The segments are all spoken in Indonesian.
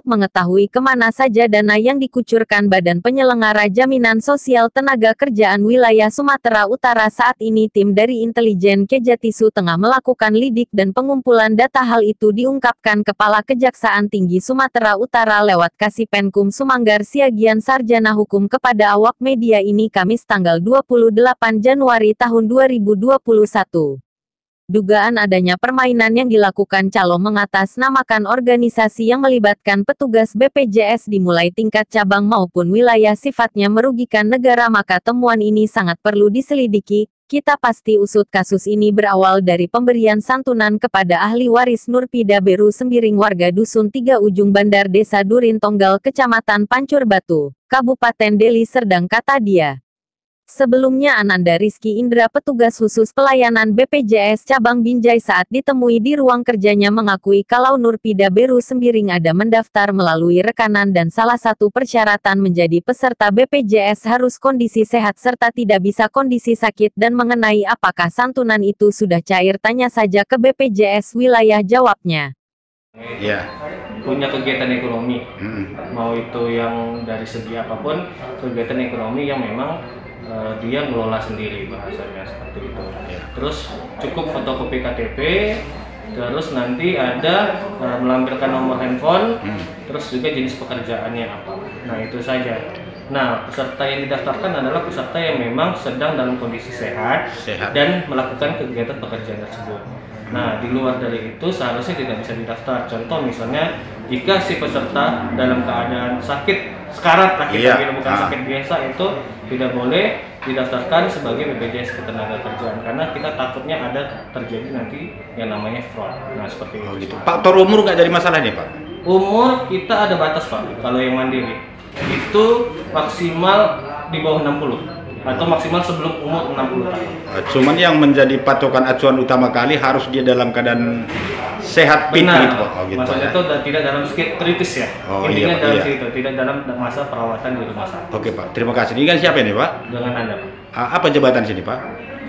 mengetahui kemana saja dana yang dikucurkan Badan Penyelenggara Jaminan Sosial Tenaga Kerjaan Wilayah Sumatera Utara saat ini tim dari Intelijen Kejatisu tengah melakukan lidik dan pengumpulan data. Hal itu diungkapkan Kepala Kejaksaan Tinggi Sumatera Utara lewat Kasipenkum Sumanggar Siagian Sarjana Hukum kepada awak media ini Kamis tanggal 28 Januari tahun 2021. Dugaan adanya permainan yang dilakukan calo mengatasnamakan organisasi yang melibatkan petugas BPJS dimulai tingkat cabang maupun wilayah sifatnya merugikan negara, maka temuan ini sangat perlu diselidiki. Kita pasti usut kasus ini berawal dari pemberian santunan kepada ahli waris Nurpida Beru Sembiring warga Dusun 3 Ujung Bandar Desa Durin Tonggal Kecamatan Pancur Batu, Kabupaten Deli Serdang, kata dia. Sebelumnya Ananda Rizky Indra, petugas khusus pelayanan BPJS Cabang Binjai, saat ditemui di ruang kerjanya mengakui kalau Nurpida Beru Sembiring ada mendaftar melalui rekanan dan salah satu persyaratan menjadi peserta BPJS harus kondisi sehat serta tidak bisa kondisi sakit, dan mengenai apakah santunan itu sudah cair tanya saja ke BPJS wilayah, jawabnya. Ya. Punya kegiatan ekonomi, mau itu yang dari segi apapun, kegiatan ekonomi yang memang dia ngelola sendiri, bahasanya seperti itu. Terus cukup fotokopi KTP, terus nanti ada melampirkan nomor handphone, terus juga jenis pekerjaannya apa. Nah itu saja. Nah peserta yang didaftarkan adalah peserta yang memang sedang dalam kondisi sehat. Dan melakukan kegiatan pekerjaan tersebut. Nah di luar dari itu seharusnya tidak bisa didaftar. Contoh misalnya jika si peserta dalam keadaan sakit sekarat lah kita bilang, bukan sakit biasa, itu tidak boleh didaftarkan sebagai BPJS Ketenagakerjaan karena kita takutnya ada terjadi nanti yang namanya fraud. Nah seperti itu. Faktor umur nggak jadi masalah nih Pak? Umur kita ada batas Pak. Kalau yang mandiri itu maksimal di bawah 60 atau maksimal sebelum umur 60 tahun. Cuman yang menjadi patokan acuan utama kali harus dia dalam keadaan sehat fit gitu Pak. Gitu, maksudnya itu tidak dalam sakit kritis ya. Intinya dalam situ, tidak dalam masa perawatan di rumah sakit. Oke Pak, terima kasih. Ini kan siapa ini Pak? Dengan Anda Pak. Apa jabatan sini Pak?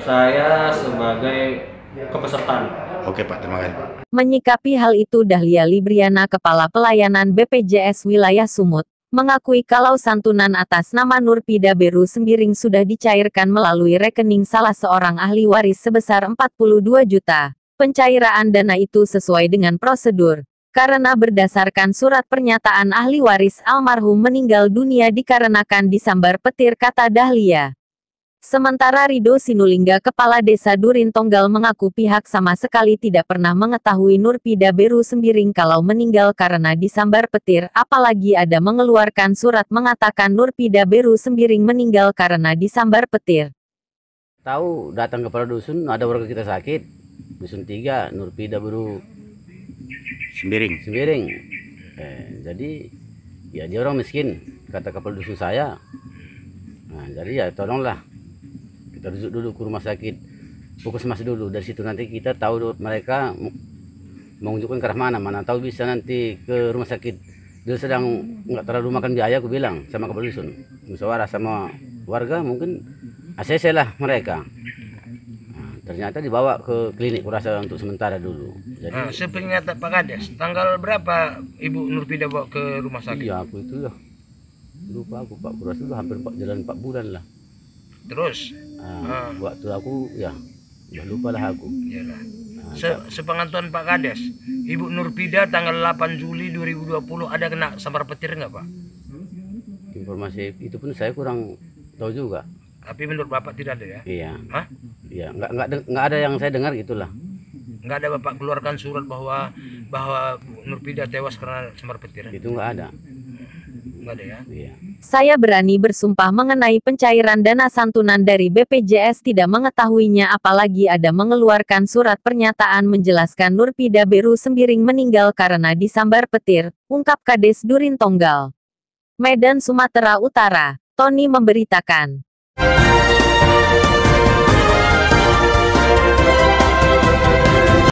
Saya sebagai kepesertaan. Oke Pak, terima kasih Pak. Menyikapi hal itu Dahlia Libriana, Kepala Pelayanan BPJS Wilayah Sumut, mengakui kalau santunan atas nama Nurpida Beru Sembiring sudah dicairkan melalui rekening salah seorang ahli waris sebesar 42 juta. Pencairan dana itu sesuai dengan prosedur, karena berdasarkan surat pernyataan ahli waris almarhum meninggal dunia dikarenakan disambar petir, kata Dahlia. Sementara Rido Sinulingga, Kepala Desa Durin Tonggal, mengaku pihak sama sekali tidak pernah mengetahui Nurpida Beru Sembiring kalau meninggal karena disambar petir, apalagi ada mengeluarkan surat mengatakan Nurpida Beru Sembiring meninggal karena disambar petir. Tahu datang kepala dusun, ada warga kita sakit, dusun 3 Nurpida Beru Sembiring. Jadi ya dia orang miskin, kata kepala dusun saya. Nah, jadi ya tolonglah kita rujuk dulu ke rumah sakit puskesmas dulu, dari situ nanti kita tahu mereka menunjukkan ke arah mana tahu bisa nanti ke rumah sakit. Dia sedang nggak terlalu makan biaya, aku bilang sama kepala dusun, musyawarah sama warga, mungkin ACC lah mereka. Nah, ternyata dibawa ke klinik kurasa untuk sementara dulu. Jadi sepengetahuan Pak Kades, tanggal berapa Ibu Nurpida bawa ke rumah sakit? Iya, aku itu ya lupa aku Pak, kurasa itu hampir jalan 4 bulan lah. Terus waktu aku ya lupa lah aku. Sepengetahuan Pak Kades, Ibu Nurpida tanggal 8 Juli 2020 ada kena sambar petir nggak Pak? Informasi itu pun saya kurang tahu juga. Tapi menurut Bapak tidak ada ya? Iya. Hah? Iya, nggak ada yang saya dengar gitulah. Nggak ada Bapak keluarkan surat bahwa Nurpida tewas karena sambar petir? Itu nggak ada. Nggak ada ya? Iya. Saya berani bersumpah mengenai pencairan dana santunan dari BPJS tidak mengetahuinya, apalagi ada mengeluarkan surat pernyataan menjelaskan Nurpida Beru Sembiring meninggal karena disambar petir, ungkap Kades Durin Tonggal. Medan, Sumatera Utara, Tony memberitakan.